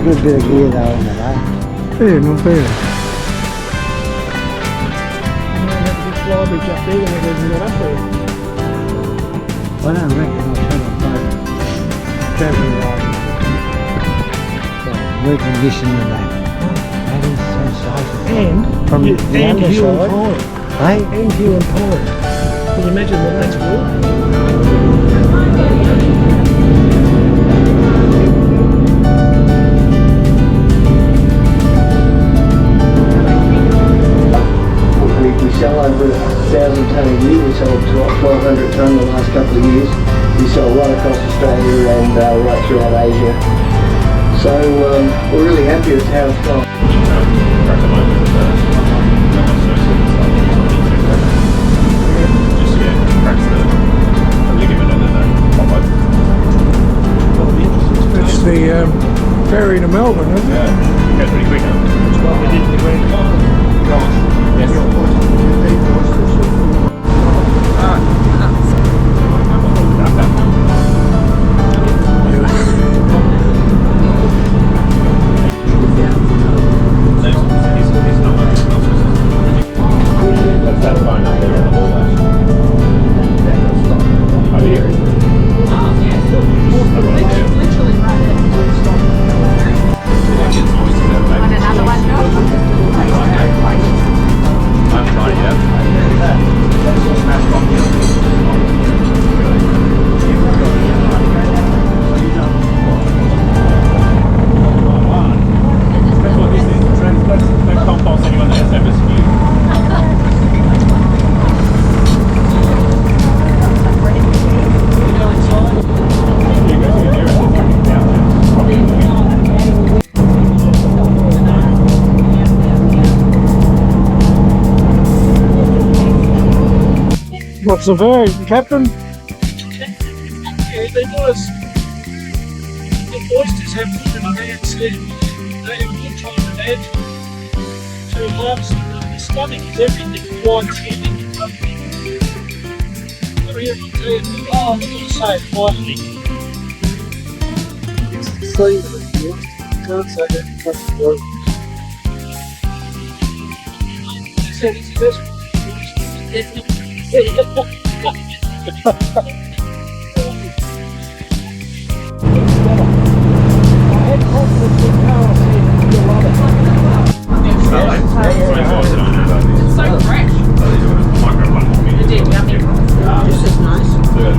good bit of gear though, isn't it, eh? Yeah, not bad. Fly bridge up there when we got up there. I don't reckon I'll turn on boat travelling air conditioning and that. That is sensational. And From the and hill and underside, pine. hey? And hill and pine. Can you imagine what that's worth? We sell over 1,000 tonne a year. We sold 1,200 tonne the last couple of years. We sell right across Australia and right throughout Asia. So we're really happy with how it's gone. It's the ferry to Melbourne, isn't it? Yeah, goes pretty quick now. That's what we did in the Grand Final. Yes. That's fine up there on the wall. Over here. Literally right there. Want another one, Josh? I'm trying, yeah. That's what this is. Let's compost anyone that has ever skewed. What's the verdict, Captain? Yeah, they was. The oysters have put in a man said they have a good time with that. So harvest the stomach is everything. Wine skinning and something. Oh, I'm not going to say it finally. It's savory. You can't say that in front of the world. They said it's the best one. I had confidence in Carl said you'll love it. It's so fresh. It did, yummy. This is nice.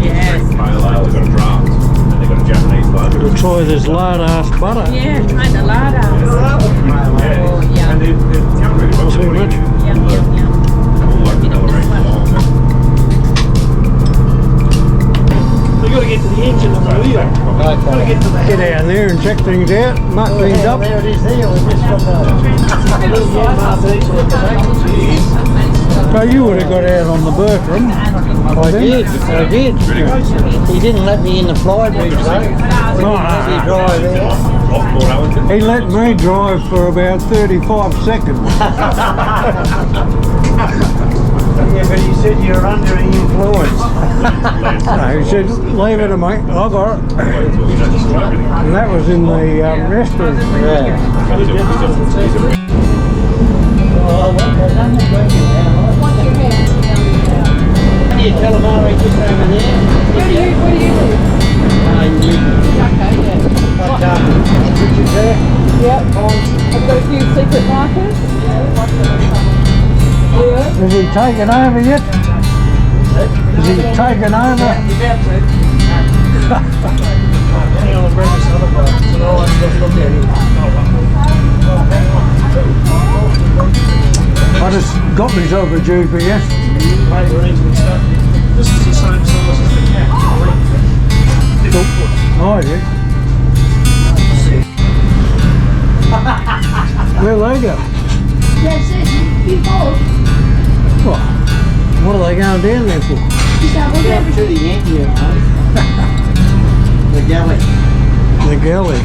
Yes. They've got a draft and they've got a Japanese one. We'll try this lard-ass butter. Yeah, trying the lard out. Oh, yeah. And they're young really well. Too much. Yum, yum, yum. All like vanilla range long. We've got to get to the engine of the wheel. Got to get to the Get down there and check things out, mark things up. There it is there, we just got So you would have got out on the Bertram. I did. He didn't let me in the fly bridge though. He drive there. Off Port Wellington. He let me drive for about 35 seconds. Yeah, but he said you're under the influence. No, he said, leave it to me, I got it. And that was in the restroom. Yeah. You calamari just over there. Where do you live? Okay, Okay, yeah. Richard there. Yep. I've got a few secret markers. Yeah. Is he taken over yet? Is he taken over? hang on and grab this other one. So no one's just look at it. I just got myself a GPS. Mate, we're easily stuck. This is the same size as the cat. Oh, yeah. Where they go? Yeah, it says you both. What are they going down there for? Down to the engine, the galley. The galley.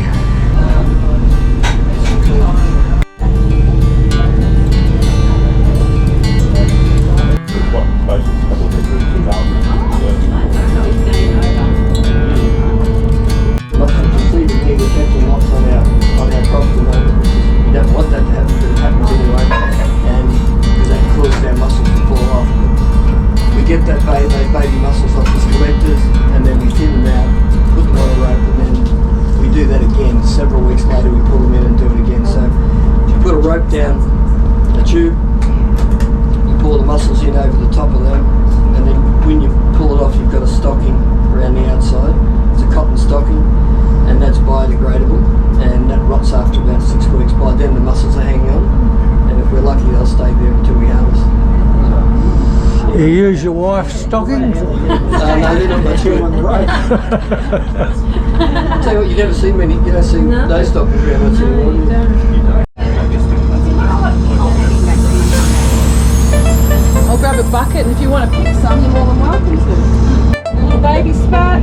Lots to see here, we're catching lots on our get those baby mussels off the collectors, and then we thin them out, put them on a rope, and then we do that again. Several weeks later we pull them in and do it again. So you put a rope down a tube, you pour the mussels in over the top of them, and then when you pull it off you've got a stocking around the outside. It's a cotton stocking, and that's biodegradable, and that rots after about 6 weeks. By then the mussels are hanging on, and if we're lucky they'll stay there until we harvest. You use your wife's stockings? No, they're not much good on the road. I'll tell you what, you don't see those stockings around much anymore. I'll grab a bucket, and if you want to pick some, you're more than welcome to. Little baby spat.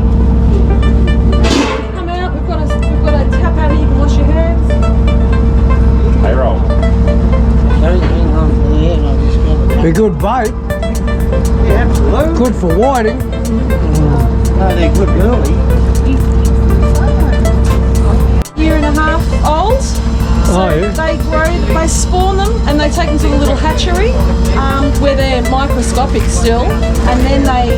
Come out. We've got a tap out here. You can wash your hands. Payroll. Be good bait. Yeah, absolutely. Good for whiting. No, they're good early. Year and a half old. So Oh, yeah. they grow, they spawn them, and they take them to a little hatchery where they're microscopic still, and then they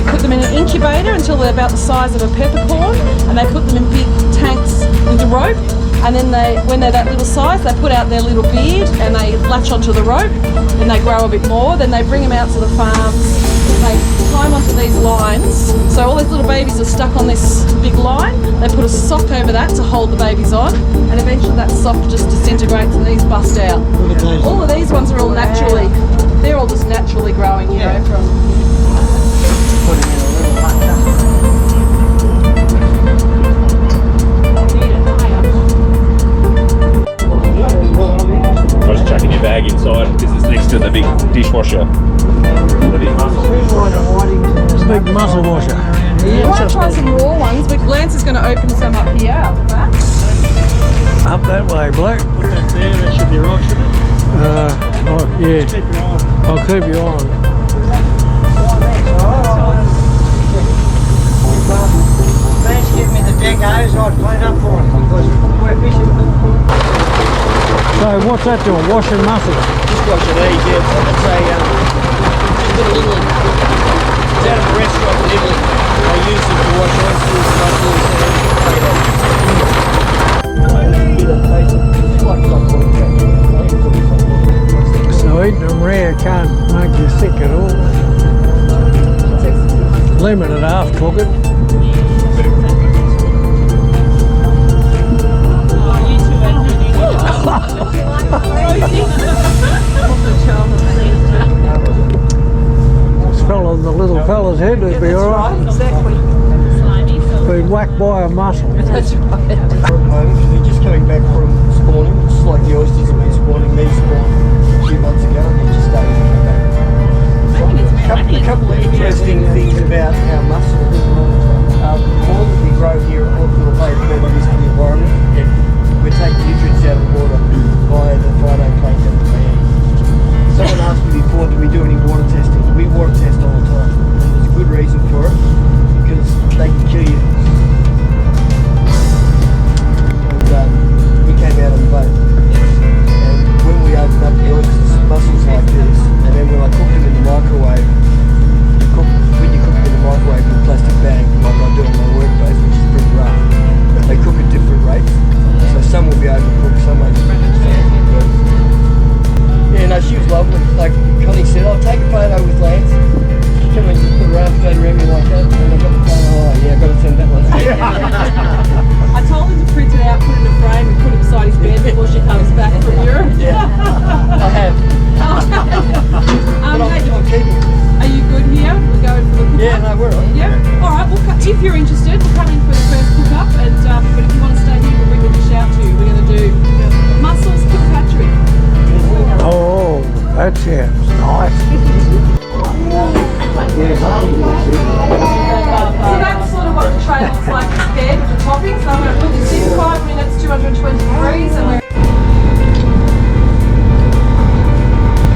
put them in an incubator until they're about the size of a peppercorn, and they put them in big tanks with a rope, and then when they're that little size, they put out their little beard and they latch onto the rope, and they grow a bit more. Then they bring them out to the farms. They climb onto these lines, so all these little babies are stuck on this big line. They put a sock over that to hold the babies on, and eventually that sock just disintegrates and these bust out. All of these ones are all naturally, they're all just naturally growing, you know, from... I was chucking your bag inside because it's next to the big dishwasher. The big mussel. Big mussel washer. You want to try some raw ones? Lance is going to open some up here out the back. Up that way, Blake. There, that should be right, shouldn't it? Oh, yeah. Keep an eye on it. I'll keep you on. Please give me the decos, I'd clean up for them because we're fishing. So what's that doing? Washing mussels? Just watch it easy. It's a just got a little. It's out of a restaurant in Italy. They use it to wash oysters, mussels, and So eating them rare can't make you sick at all. Lemon and half cook it. Fell on the little fella's head, it'd be alright. Exactly. Been whacked by a mussel. That's right. they're just coming back from spawning, just like the oysters have been spawning. These spawned a few months ago and they're just starting to come back. A couple of interesting things about our mussels. The more that we grow here at Hawthorne Bay, the better it is for the environment. We're taking nutrients out of the water via the phytoplankton. Someone asked me before, do we do any water testing? We water test all the time. There's a good reason for it, because they can kill you. And we came out on the boat, and when we opened up the oysters, mussels like this, and then when I cooked them in the microwave, when you cook them in the microwave in a plastic bag, like I do on my workplace, which is pretty rough, they cook at different rates. So some will be overcooked, some won't be. Yeah, no, she was lovely. Like Connie said, I'll take a photo with Lance. She came and just put her arm straight around me like that, and I got the photo. Oh, yeah, I've got to send that one. I told him to print it out, put it in a frame, and put it beside his bed before she comes back from Europe. Yeah, I have. But I'm keeping it. Are you good here? We're going for the cook-up? Yeah, no, we're on. Yeah. All right. If you're interested, we'll come in for the first cook-up, and but if you want to stay here, we'll bring the dish out to you. We're going to do mussels cooked hatchery. Oh, that sounds nice. So that's sort of what the tray looks like instead with the toppings. So I'm going to put this in 5 minutes, 220 degrees, and we're...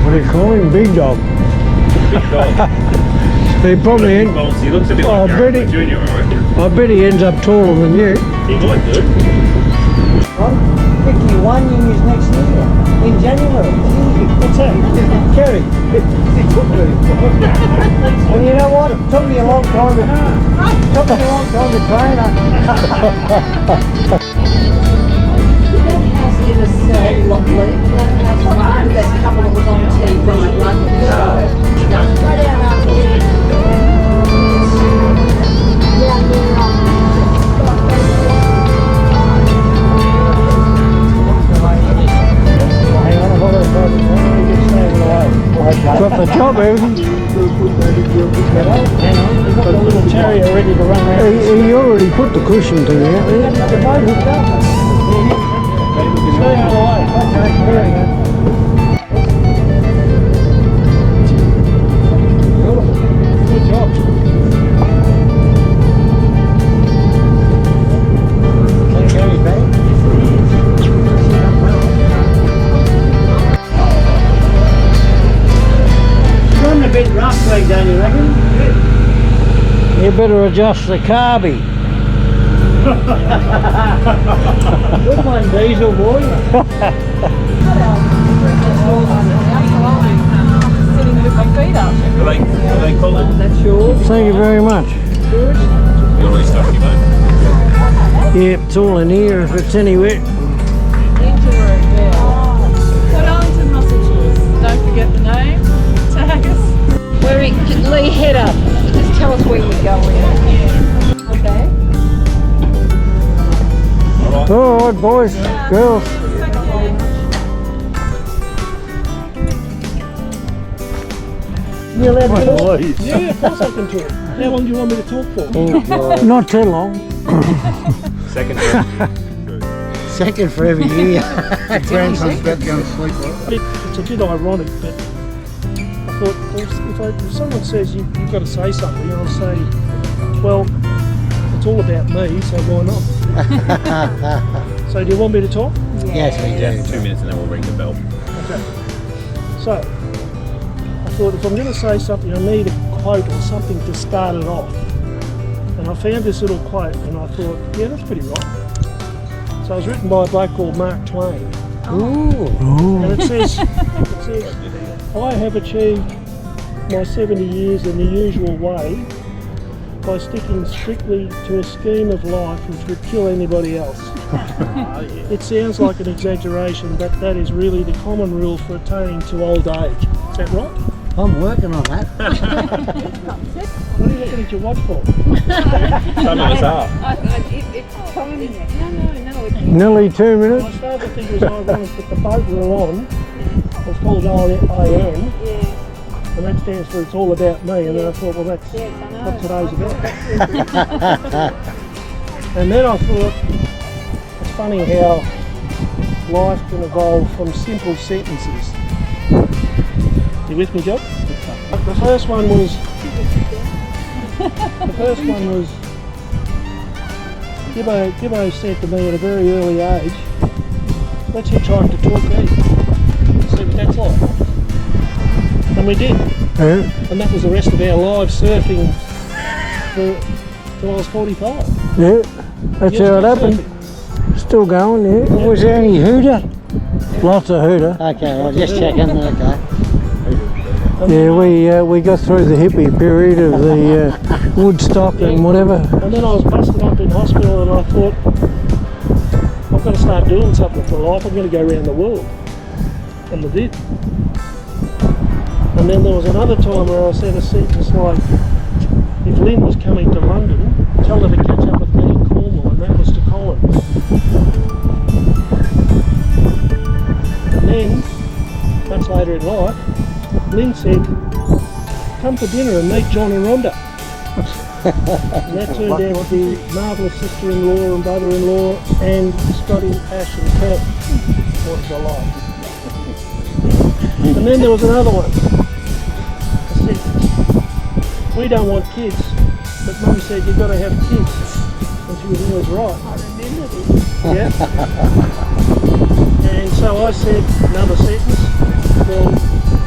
What do you call him? Big dog. Big dog. He probably Big balls. He looks a bit like Gary Junior, I reckon. I bet he ends up taller than you. He might do. Pick you one, you use next year. In January. What's that? Cherry. And you know what? It took me a long time to train her. It was so lovely. That couple that was on TV, like, Got the job, haven't you? Got a little terrier ready to run around. He already put the cushion to you. Stay out of the way. Good job. A bit rough, like, don't you reckon? You better adjust the carby. Good one, Diesel boy. Sitting with my feet up. Are they collared? That's yours. Thank you very much. You already stuck your mate. Yeah, it's all in here if it's anywhere. Put Arlington Hostages. Don't forget the name. Tag us. Where he, Lee, head up. Just tell us where you're going. Okay. All right, boys, girls. You allowed to talk? Yeah, of course I can talk. How long do you want me to talk for? Not too long. Second. Second for every year. Grandson's about to go to sleep. It's a bit ironic, but I thought, well, if someone says you've got to say something, I'll say, well, it's all about me, so why not? So do you want me to talk? Yes, we Yeah, do. 2 minutes and then we'll ring the bell. Okay. So, I thought if I'm going to say something, I need a quote or something to start it off. And I found this little quote and I thought, yeah, that's pretty right. So it was written by a bloke called Mark Twain. Ooh. And it says, I have achieved my 70 years in the usual way by sticking strictly to a scheme of life which would kill anybody else. It sounds like an exaggeration, but that is really the common rule for attaining to old age. Is that right? I'm working on that. What are you looking at your watch for? Some of us are. Nearly 2 minutes. I started to think it was ironic that the boat we were on was called IAM, and that stands for It's All About Me, and then I thought, well, that's what today's about. And then I thought, it's funny how life can evolve from simple sentences. You with me, Job? The first one was Gibbo said to me at a very early age, let's hitchhike to Torquay, see what that's like. And we did. Yeah. And that was the rest of our lives surfing till I was 45. Yeah, that's how it happened. Surfing. Still going, yeah. Was there any hooter? Lots of hooter. Okay, well, just checking. Okay. Yeah, we got through the hippie period of the Woodstock and whatever. And then I was busted up in hospital and I thought, I've got to start doing something for life. I'm going to go around the world. And I did. And then there was another time where I said a sentence like, if Lynn was coming to London, tell her to catch up with me in Cornwall, and that was to Colin. And then, much later in life, Lynn said, come for dinner and meet John and Rhonda. And that turned out to be marvellous sister-in-law and brother-in-law and Scotty, Ash and Cat. What was I like? And then there was another one. A sentence. We don't want kids, but Mum said you've got to have kids. And she was always right. I remember this. Yeah. And so I said another sentence. Well,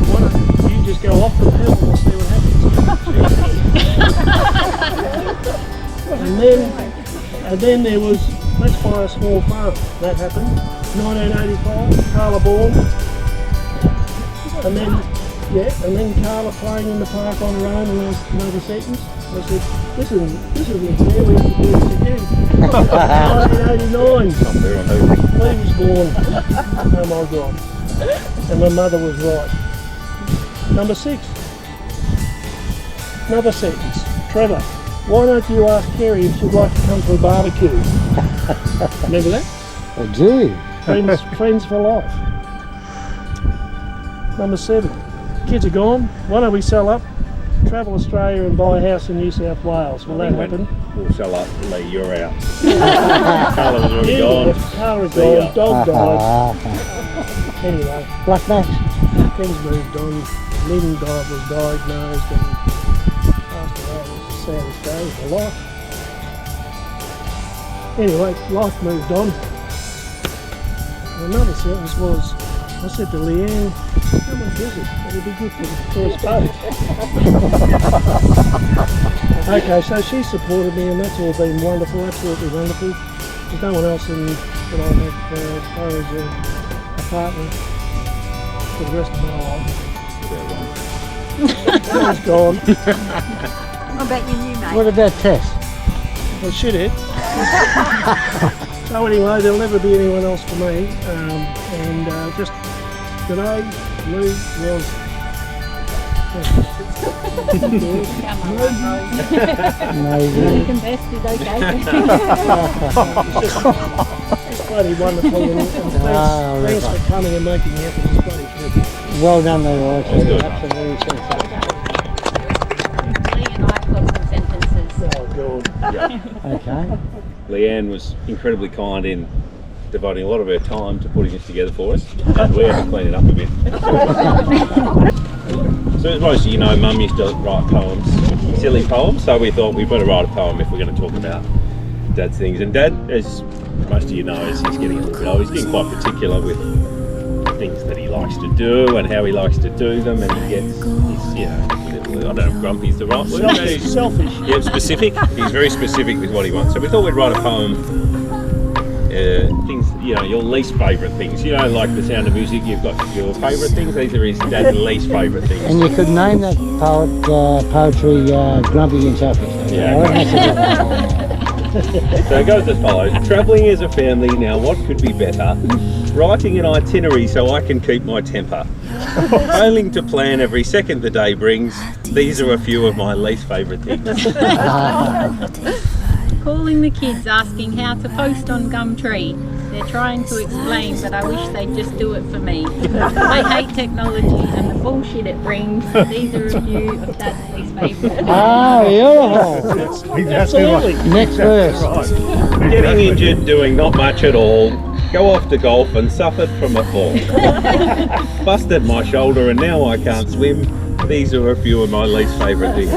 why don't you just go off the pill and we'll see what happens. And then there was let's buy a small farm. That happened. 1985, Carla born. And then Carla playing in the park on her own, and there was another sentence. I said, this isn't fair, we have to do this again. 1989, Lee was born. Oh my God. And my mother was right. Number 6. Another sentence. Trevor, why don't you ask Kerry if she'd like to come to a barbecue? Remember that? I do. Friends for life. Number 7. Kids are gone. Why don't we sell up, travel Australia and buy a house in New South Wales? Will that happen? We'll sell up, Lee, you're out. Carla was already gone. Carla's gone. Dog died. Anyway, Black match. things moved on. Lynn was diagnosed and passed away. It was the saddest day of my life. Anyway, life moved on. And another sentence was, I said to Leanne, come and visit. It'll be good for us both. Okay, so she supported me and that's all been wonderful, absolutely wonderful. There's no one else that I have as far as a partner for the rest of my life. She's gone. I bet you knew, mate. What about Tess? Well, shithead. So anyway, there'll never be anyone else for me. And just today, Lou was. Maybe. Confessed is okay. It's bloody wonderful. And thanks for coming and making the effort. It's bloody terrific. Well done, there, Roy. good. Absolutely sensational. Lee and I've got some sentences. Oh, God. Okay. Leanne was incredibly kind in devoting a lot of her time to putting this together for us, and we had to clean it up a bit. So as most of you know, Mum used to write poems, silly poems, so we thought we'd better write a poem if we're going to talk about Dad's things. And Dad, as most of you know, as he's getting a little bit old, he's getting quite particular with things that he likes to do and how he likes to do them, and he gets, I don't know if grumpy's the right word. Selfish. Yeah, specific. He's very specific with what he wants. So we thought we'd write a poem, things, your least favourite things. Like The Sound of Music, you've got your favourite things. These are his dad's least favourite things. And you could name that poetry Grumpy and Selfish. Yeah, So it goes as follows. Travelling as a family, now what could be better? Writing an itinerary so I can keep my temper. Failing to plan every second the day brings. These are a few of my least favourite things. Calling the kids asking how to post on Gumtree. They're trying to explain, but I wish they'd just do it for me. They hate technology and the bullshit it brings. These are a few of Dad's least favourite. Beautiful. Absolutely. Next verse. Getting injured, doing not much at all. Go off to golf and suffered from a fall. Busted my shoulder and now I can't swim. These are a few of my least favourite things.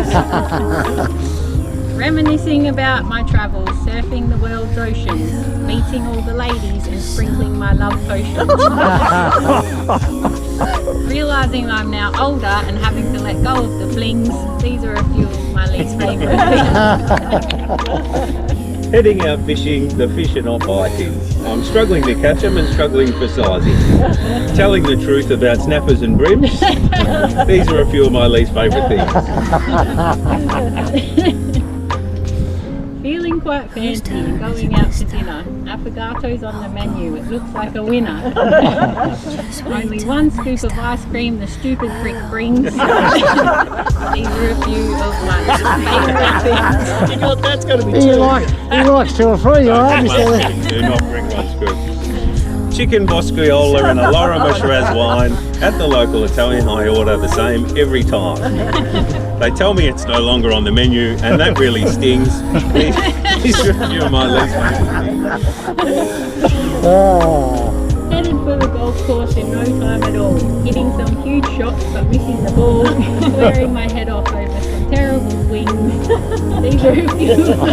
Reminiscing about my travels, surfing the world's oceans, meeting all the ladies and sprinkling my love potions. Realising I'm now older and having to let go of the flings. These are a few of my least favourite things. Heading out fishing, the fish are not biting. I'm struggling to catch them and struggling for sizing. Telling the truth about snappers and brims. These are a few of my least favourite things. Feeling quite fancy and going out to dinner. Affogatos on the menu, it looks like a winner. Only one scoop of ice cream the stupid prick brings. These are a few of my favourite things. You know what that's going to be He likes 2 or 3, alright? Do not bring one scoop. Chicken boscaiola and a Lorimer Shiraz wine. At the local Italian, I order the same every time. They tell me it's no longer on the menu, and that really stings. These are a few of my least favourite things. Headed for the golf course in no time at all. Hitting some huge shots but missing the ball. Wearing my head off over some terrible swings. These are a few of my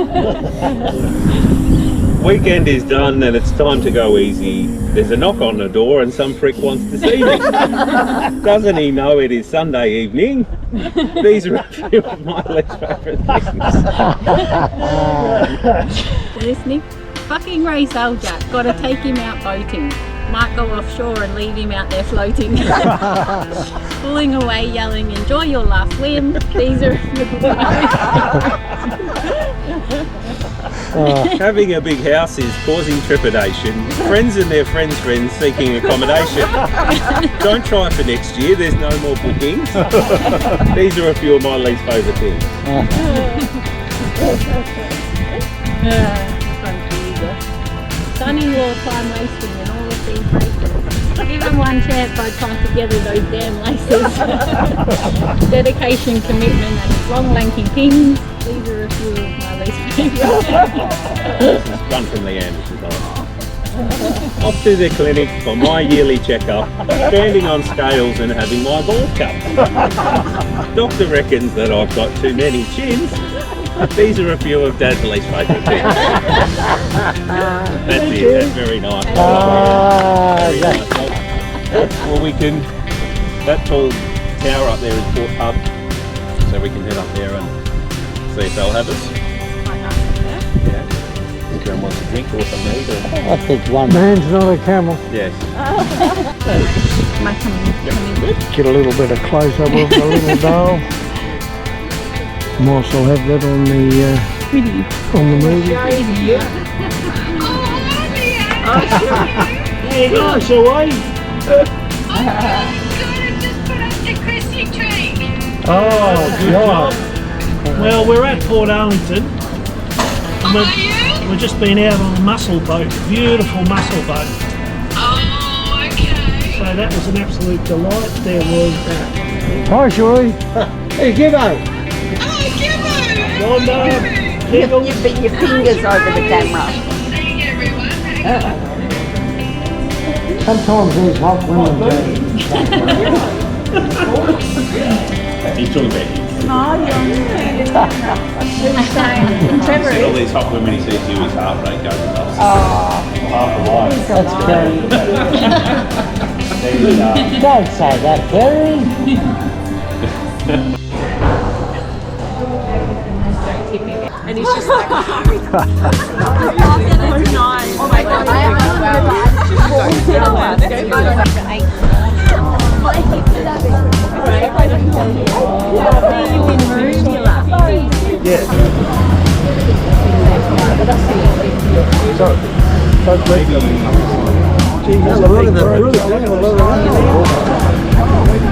favourite things. Weekend is done and it's time to go easy. There's a knock on the door and some prick wants to see me. Doesn't he know it is Sunday evening? These are a few of my least favourite things. Listening? Fucking Ray Jack. Gotta take him out boating. Might go offshore and leave him out there floating. Pulling away, yelling, enjoy your last swim. These are Having a big house is causing trepidation. Friends and their friends' friends seeking accommodation. Don't try for next year, there's no more bookings. These are a few of my least favourite things. Son-in-law time wasting and all of these races. Give them one chance, I'd tie together those damn laces. Dedication, commitment and long lanky pins. These are a few of my least favourite. This is one from Leanne, which is nice. Off to the clinic for my yearly checkup, standing on scales and having my balls cut. Doctor reckons that I've got too many chins. These are a few of Dad's least favourite things. That's it, that's very nice. Very nice. Well, we can, that tall tower up there is Port Hub, so we can head up there and see if they'll have us. Yeah. Graham wants a drink or some meat or... I think one. Man's not a camel. Yes. Get a little bit of close up of the little doll. Moss will have that on the movie. There you go, so Oh, good job. Well, we're at Port Arlington. We've just been out on a mussel boat, beautiful mussel boat. Oh, okay. So that was an absolute delight. There was Hi, Shirley. Hey, Gibbo. Wanda, Pickles. You beat your fingers over the camera. Seeing everyone. Sometimes these hot women do. He's talking about you. Trevor All these hot women he sees you, his heart rate goes up. Half a life. That's Kerry. Don't say that, Kerry. And he's just like,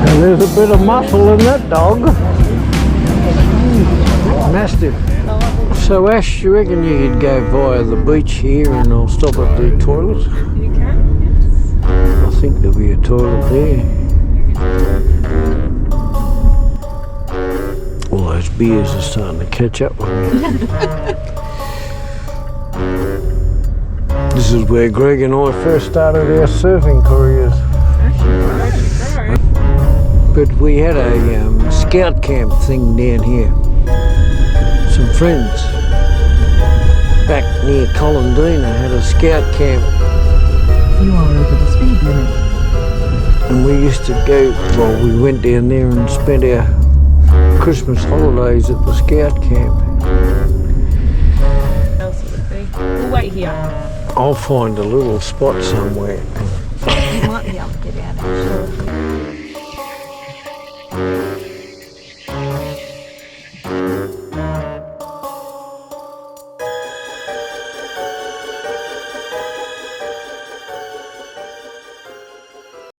And there's a bit of muscle in that dog. Mastiff. So Ash, you reckon you could go via the beach here and I'll stop at the toilet? you can? I think there'll be a toilet there. All those beers are starting to catch up with me. This is where Greg and I first started our surfing careers. But we had a scout camp thing down here. Some friends back near Colindina had a scout camp. You are over the speed limit. And we used to go, well, we went down there and spent our Christmas holidays at the scout camp. We'll wait here. I'll find a little spot somewhere. You might be able to get out actually.